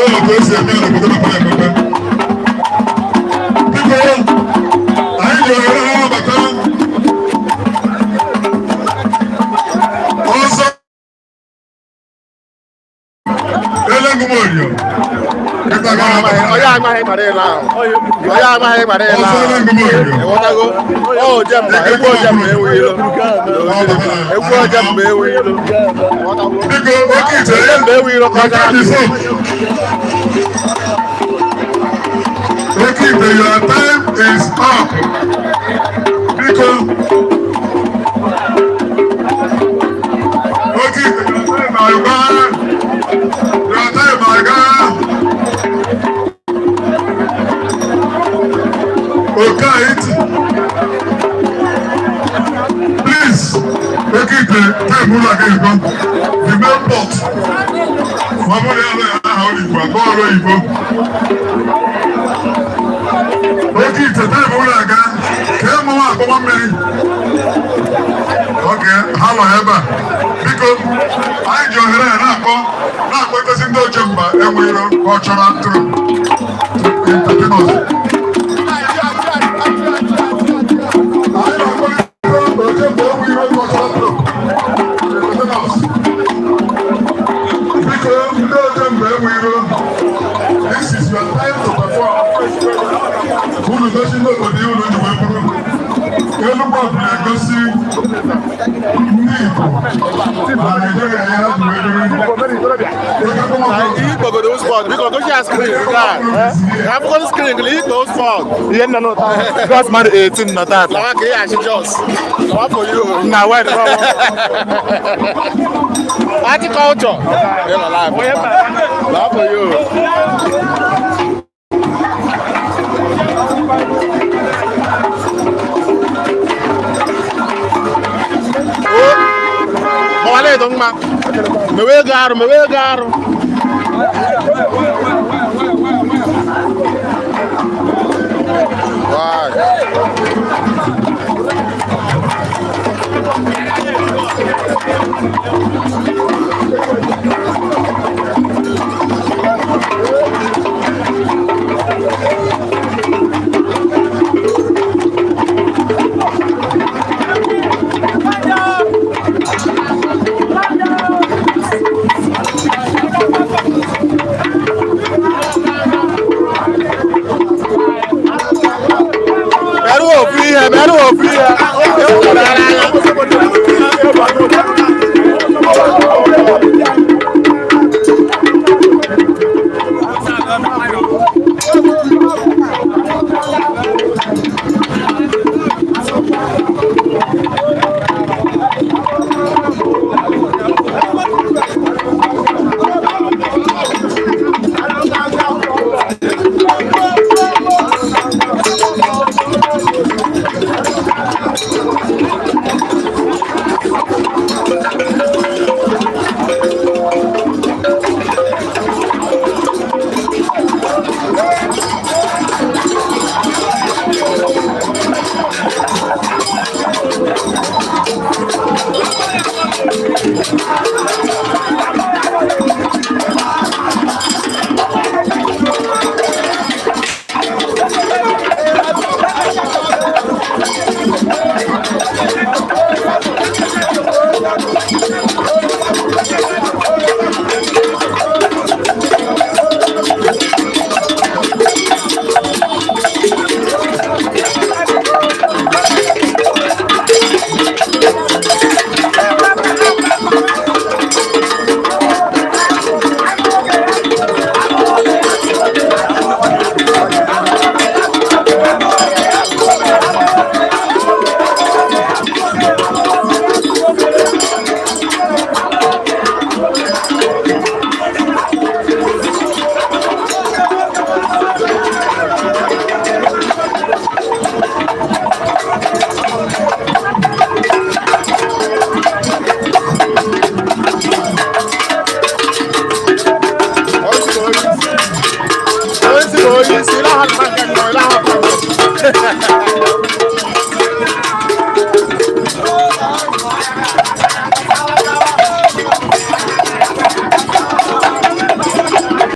ụlọ ka esi eme na obodo mepere emepe. Biko anyị ji ohere ha nabata ọzọ ENUGWU. Oya amaghị gbara ịla ahụ. Oya amaghị gbara ịla ahụ. Ịghọtago? Ọ ojemba, egwu ojemba enweghị ilo. Egwu ojemba enweghị ilo. Ojemba enweghị ilo ka ọ gara n'ihu. Okite, your time is up. Biko. Okite, your time, my God. Okay, please, Okite, take me like a gun. The main pot. Mama, how do you go? Okite, take me like a gun. Come on, come on, man. Okay, how ever. Because I join her and I go. Now, what does it do, Jumba? And we don't watch around through. This is your time to perform. Who doesn't know what you do? Because man 18 not that. Okay, I should just. What for you? Now wait. Agriculture. What for you? Wale dong ma. Mewe garu. Beru ofia. Oye, si la